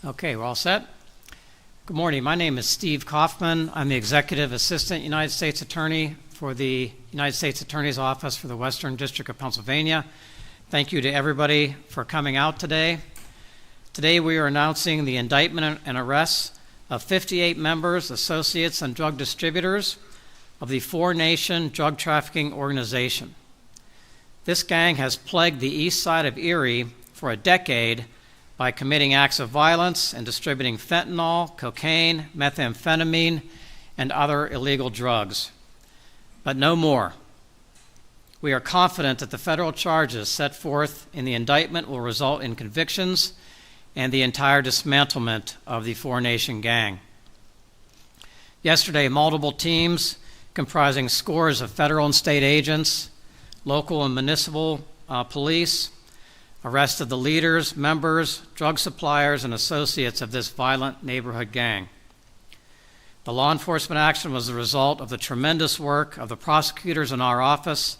Okay, we're all set. Good morning. My name is Steve Kaufman. I'm the Executive Assistant United States Attorney for the United States Attorney's Office for the Western District of Pennsylvania. Thank you to everybody for coming out today. Today we are announcing the indictment and arrests of 58 members, associates, and drug distributors of the Four Nation Drug Trafficking Organization. This gang has plagued the east side of Erie for a decade by committing acts of violence and distributing fentanyl, cocaine, methamphetamine, and other illegal drugs. But no more. We are confident that the federal charges set forth in the indictment will result in convictions and the entire dismantlement of the Four Nation gang. Yesterday, multiple teams comprising scores of federal and state agents, local and municipal police, arrested the leaders, members, drug suppliers, and associates of this violent neighborhood gang. The law enforcement action was the result of the tremendous work of the prosecutors in our office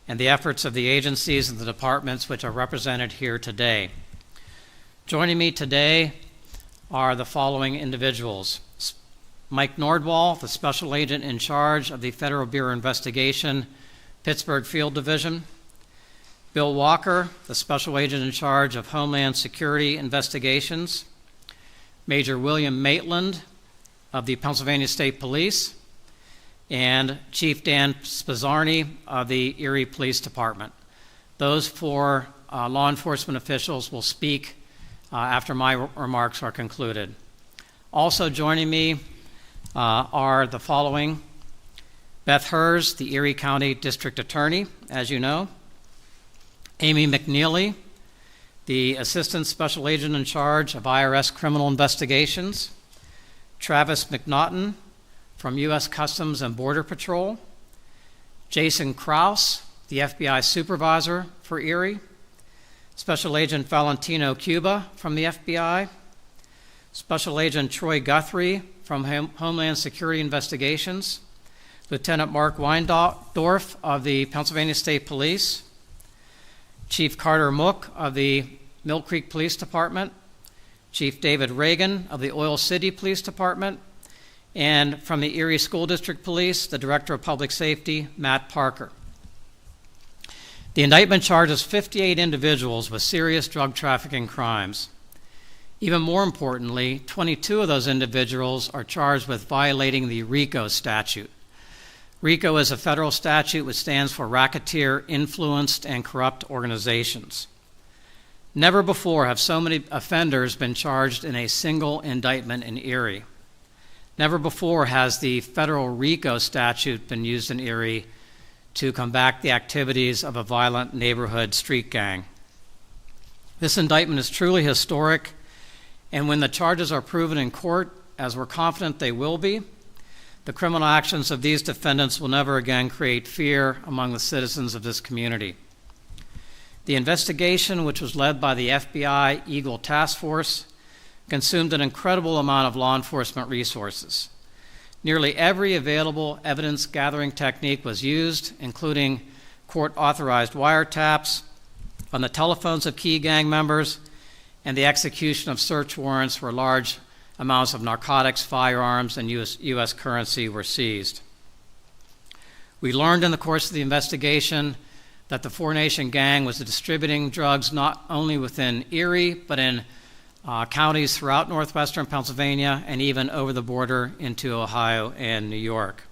and the efforts of the agencies and the departments which are represented here today. Joining me today are the following individuals. Mike Nordwall, the Special Agent in charge of the Federal Bureau of Investigation, Pittsburgh Field Division. Bill Walker, the Special Agent in charge of Homeland Security Investigations. Major William Maitland of the Pennsylvania State Police. And Chief Dan Zarni of the Erie Police Department. Those four law enforcement officials will speak after my remarks are concluded. Also joining me are the following: Beth Hers, the Erie County District Attorney, as you know. Amy McNeely, the Assistant Special Agent in charge of IRS Criminal Investigations. Travis McNaughton from U.S. Customs and Border Patrol. Jason Krause, the FBI Supervisor for Erie. Special Agent Valentino Cuba from the FBI. Special Agent Troy Guthrie from Homeland Security Investigations. Lieutenant Mark Weindorf of the Pennsylvania State Police. Chief Carter Mook of the Mill Creek Police Department. Chief David Reagan of the Oil City Police Department. And from the Erie School District Police, the Director of Public Safety, Matt Parker. The indictment charges 58 individuals with serious drug trafficking crimes. Even more importantly, 22 of those individuals are charged with violating the RICO statute. RICO is a federal statute which stands for Racketeer, Influenced, and Corrupt Organizations. Never before have so many offenders been charged in a single indictment in Erie. Never before has the federal RICO statute been used in Erie to combat the activities of a violent neighborhood street gang. This indictment is truly historic, and when the charges are proven in court, as we're confident they will be, the criminal actions of these defendants will never again create fear among the citizens of this community. The investigation, which was led by the FBI Eagle Task Force, consumed an incredible amount of law enforcement resources. Nearly every available evidence-gathering technique was used, including court-authorized wiretaps on the telephones of key gang members and the execution of search warrants for large amounts of narcotics, firearms, and U.S. currency were seized. We learned in the course of the investigation that the Four Nation gang was distributing drugs not only within Erie, but in counties throughout northwestern Pennsylvania and even over the border into Ohio and New York.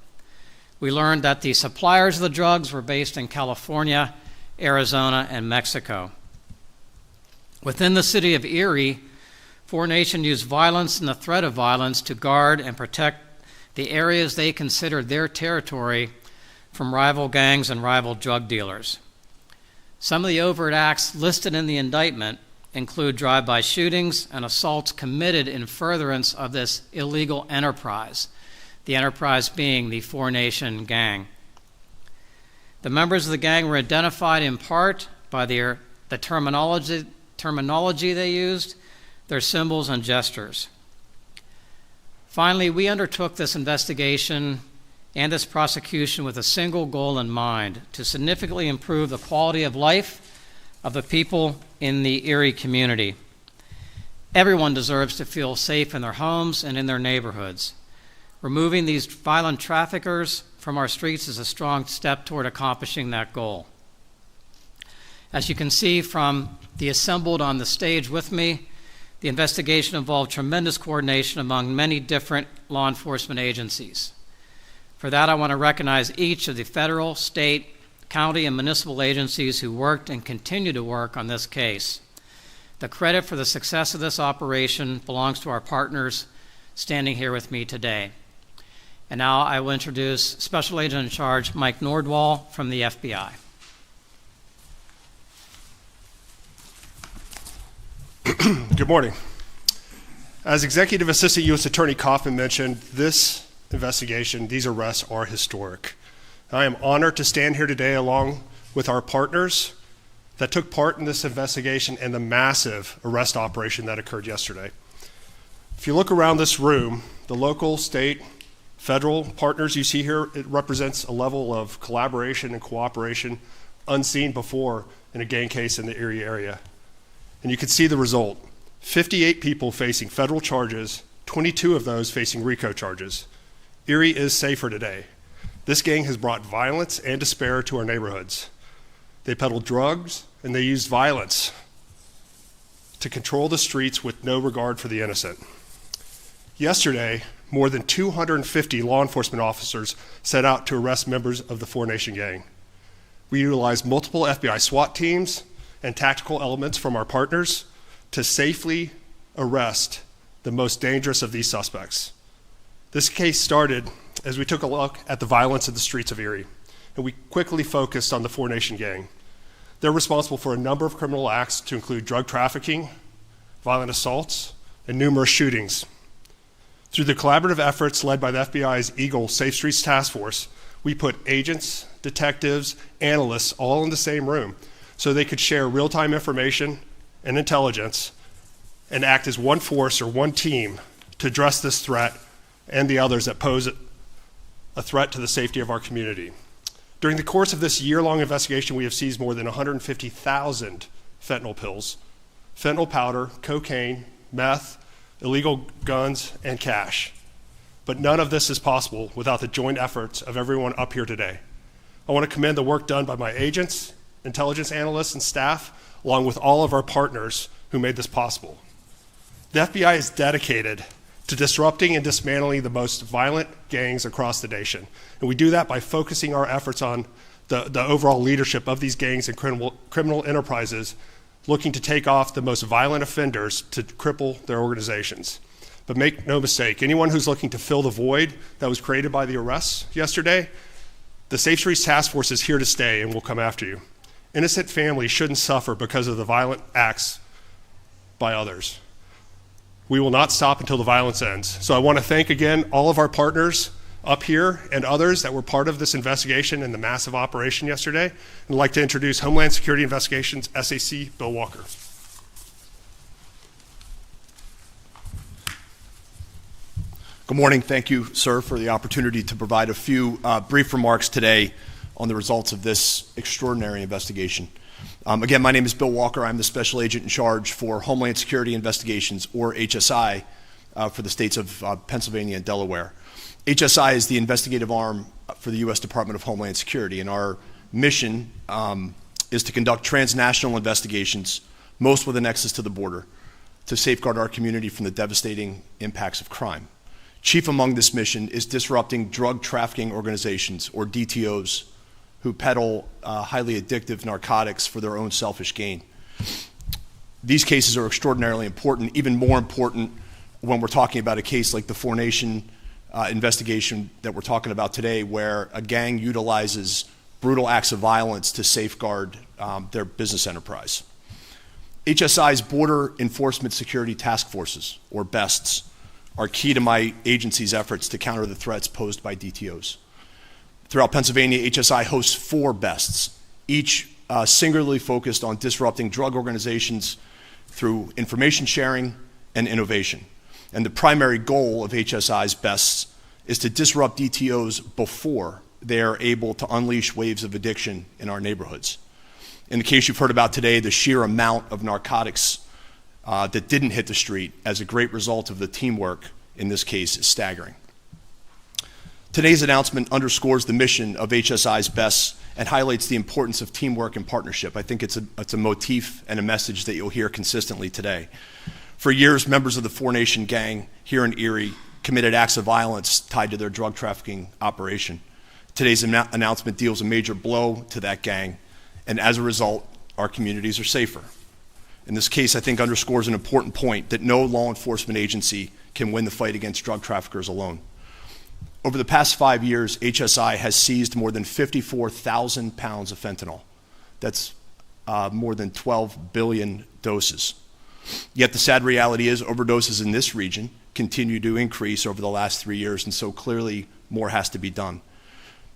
We learned that the suppliers of the drugs were based in California, Arizona, and Mexico. Within the city of Erie, Four Nation used violence and the threat of violence to guard and protect the areas they considered their territory from rival gangs and rival drug dealers. Some of the overt acts listed in the indictment include drive-by shootings and assaults committed in furtherance of this illegal enterprise, the enterprise being the Four Nation gang. The members of the gang were identified in part by the terminology they used, their symbols and gestures. Finally, we undertook this investigation and this prosecution with a single goal in mind: to significantly improve the quality of life of the people in the Erie community. Everyone deserves to feel safe in their homes and in their neighborhoods. Removing these violent traffickers from our streets is a strong step toward accomplishing that goal. As you can see from the assembled on the stage with me, the investigation involved tremendous coordination among many different law enforcement agencies. For that, I want to recognize each of the federal, state, county, and municipal agencies who worked and continue to work on this case. The credit for the success of this operation belongs to our partners standing here with me today. And now I will introduce Special Agent in Charge Mike Nordwall from the FBI. Good morning. As Executive Assistant U.S. Attorney Kaufman mentioned, this investigation, these arrests are historic. I am honored to stand here today along with our partners that took part in this investigation and the massive arrest operation that occurred yesterday. If you look around this room, the local, state, federal partners you see here, it represents a level of collaboration and cooperation unseen before in a gang case in the Erie area. And you can see the result. 58 people facing federal charges, 22 of those facing RICO charges. Erie is safer today. This gang has brought violence and despair to our neighborhoods. They peddled drugs and they used violence to control the streets with no regard for the innocent. Yesterday, more than 250 law enforcement officers set out to arrest members of the Four Nation gang. We utilized multiple FBI SWAT teams and tactical elements from our partners to safely arrest the most dangerous of these suspects. This case started as we took a look at the violence in the streets of Erie, and we quickly focused on the Four Nation gang. They're responsible for a number of criminal acts to include drug trafficking, violent assaults, and numerous shootings. Through the collaborative efforts led by the FBI's Eagle Safe Streets Task Force, we put agents, detectives, analysts all in the same room so they could share real-time information and intelligence and act as one force or one team to address this threat and the others that pose a threat to the safety of our community. During the course of this year-long investigation, we have seized more than 150,000 fentanyl pills, fentanyl powder, cocaine, meth, illegal guns, and cash. But none of this is possible without the joint efforts of everyone up here today. I want to commend the work done by my agents, intelligence analysts, and staff, along with all of our partners who made this possible. The FBI is dedicated to disrupting and dismantling the most violent gangs across the nation. And we do that by focusing our efforts on the overall leadership of these gangs and criminal enterprises looking to take off the most violent offenders to cripple their organizations. But make no mistake, anyone who's looking to fill the void that was created by the arrests yesterday, the Safe Streets Task Force is here to stay and will come after you. Innocent families shouldn't suffer because of the violent acts by others. We will not stop until the violence ends. So I want to thank again all of our partners up here and others that were part of this investigation and the massive operation yesterday. And I'd like to introduce Homeland Security Investigations SAC Bill Walker. Good morning. Thank you, sir, for the opportunity to provide a few brief remarks today on the results of this extraordinary investigation. Again, my name is Bill Walker. I'm the Special Agent in Charge for Homeland Security Investigations, or HSI, for the states of Pennsylvania and Delaware. HSI is the investigative arm for the U.S. Department of Homeland Security, and our mission is to conduct transnational investigations, most with a nexus to the border, to safeguard our community from the devastating impacts of crime. Chief among this mission is disrupting drug trafficking organizations, or DTOs, who peddle highly addictive narcotics for their own selfish gain. These cases are extraordinarily important, even more important when we're talking about a case like the Four Nation investigation that we're talking about today, where a gang utilizes brutal acts of violence to safeguard their business enterprise. HSI's Border Enforcement Security Task Forces, or BESTs, are key to my agency's efforts to counter the threats posed by DTOs. Throughout Pennsylvania, HSI hosts 4 BESTs, each singularly focused on disrupting drug organizations through information sharing and innovation. And the primary goal of HSI's BESTs is to disrupt DTOs before they are able to unleash waves of addiction in our neighborhoods. In the case you've heard about today, the sheer amount of narcotics that didn't hit the street as a great result of the teamwork in this case is staggering. Today's announcement underscores the mission of HSI's BESS and highlights the importance of teamwork and partnership. I think it's a motif and a message that you'll hear consistently today. For years, members of the Four Nation gang here in Erie committed acts of violence tied to their drug trafficking operation. Today's announcement deals a major blow to that gang, and as a result, our communities are safer. In this case, I think underscores an important point that no law enforcement agency can win the fight against drug traffickers alone. Over the past 5 years, HSI has seized more than 54,000 pounds of fentanyl. That's more than 12 billion doses. Yet the sad reality is overdoses in this region continue to increase over the last 3 years, and so clearly more has to be done.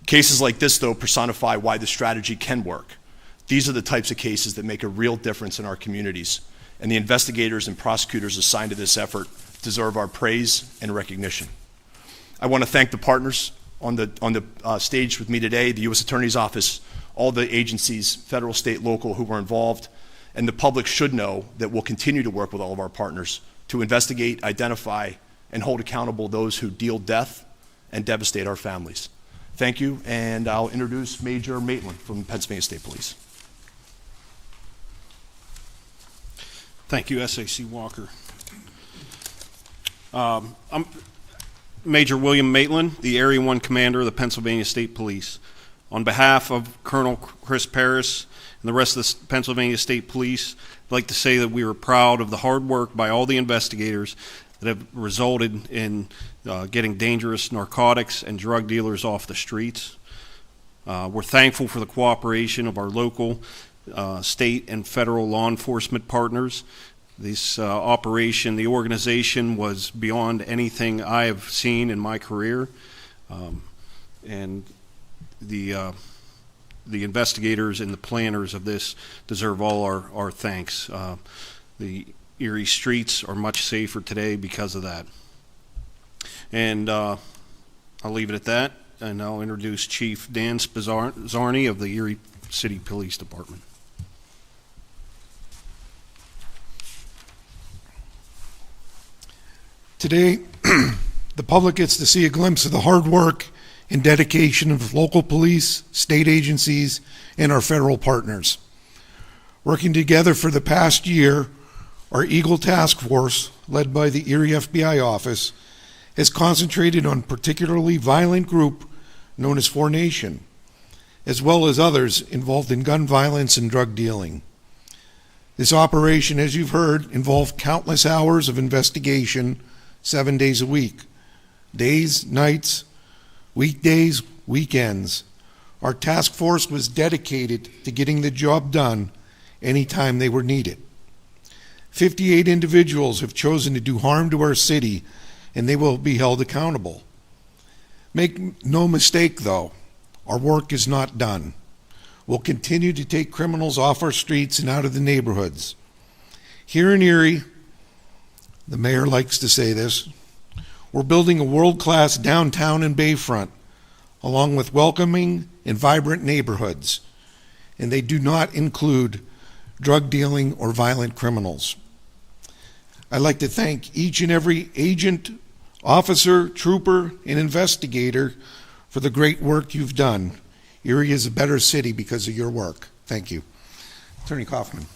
Cases like this, though, personify why the strategy can work. These are the types of cases that make a real difference in our communities, and the investigators and prosecutors assigned to this effort deserve our praise and recognition. I want to thank the partners on the stage with me today, the U.S. Attorney's Office, all the agencies, federal, state, local, who were involved, and the public should know that we'll continue to work with all of our partners to investigate, identify, and hold accountable those who deal death and devastate our families. Thank you, and I'll introduce Major Maitland from Pennsylvania State Police. Thank you, SAC Walker. I'm Major William Maitland, the Area 1 Commander of the Pennsylvania State Police. On behalf of Colonel Chris Paris and the rest of the Pennsylvania State Police, I'd like to say that we are proud of the hard work by all the investigators that have resulted in getting dangerous narcotics and drug dealers off the streets. We're thankful for the cooperation of our local, state, and federal law enforcement partners. This operation, the organization, was beyond anything I have seen in my career, and the investigators and the planners of this deserve all our thanks. The Erie streets are much safer today because of that. And I'll leave it at that, and I'll introduce Chief Dan Zarni of the Erie City Police Department. Today, the public gets to see a glimpse of the hard work and dedication of local police, state agencies, and our federal partners. Working together for the past year, our Eagle Task Force, led by the Erie FBI office, has concentrated on a particularly violent group known as Four Nation, as well as others involved in gun violence and drug dealing. This operation, as you've heard, involved countless hours of investigation, 7 days a week, days, nights, weekdays, weekends. Our task force was dedicated to getting the job done anytime they were needed. 58 individuals have chosen to do harm to our city, and they will be held accountable. Make no mistake, though, our work is not done. We'll continue to take criminals off our streets and out of the neighborhoods. Here in Erie, the mayor likes to say this, we're building a world-class downtown and bayfront, along with welcoming and vibrant neighborhoods, and they do not include drug dealing or violent criminals. I'd like to thank each and every agent, officer, trooper, and investigator for the great work you've done. Erie is a better city because of your work. Thank you. Attorney Kaufman.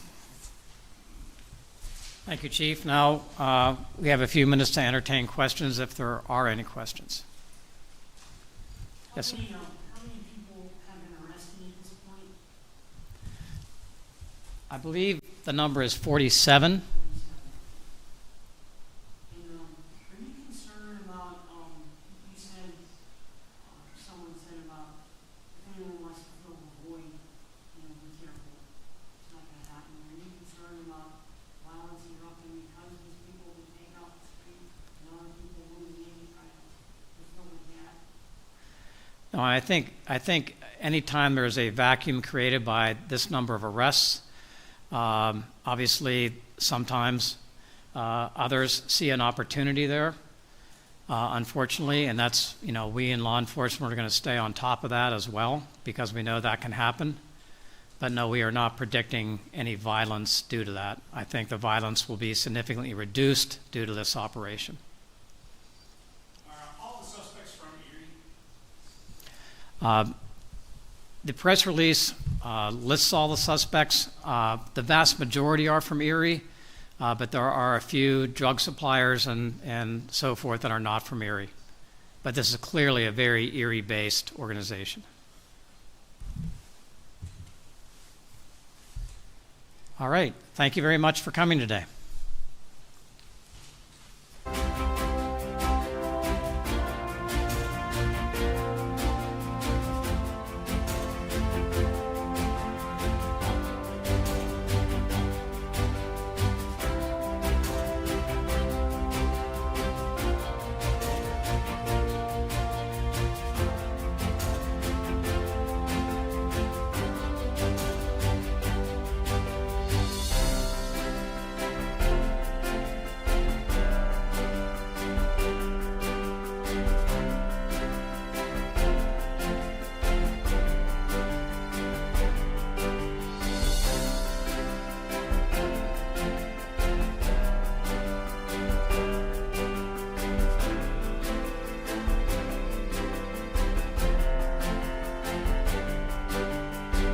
Thank you, Chief. Now, we have a few minutes to entertain questions if there are any questions. Yes, sir. How many people have been arrested at this point? I believe the number is 47. And are you concerned about, you said, someone said about if anyone wants to fill the void, be careful. It's not going to happen. Are you concerned about violence erupting because these people will take out the street and other people moving in and try to fill the gap? No, I think anytime there's a vacuum created by this number of arrests, obviously sometimes others see an opportunity there, unfortunately, and that's, we in law enforcement are going to stay on top of that as well because we know that can happen. But no, we are not predicting any violence due to that. I think the violence will be significantly reduced due to this operation. Are all the suspects from Erie? The press release lists all the suspects. The vast majority are from Erie, but there are a few drug suppliers and so forth that are not from Erie. But this is clearly a very Erie-based organization. All right. Thank you very much for coming today.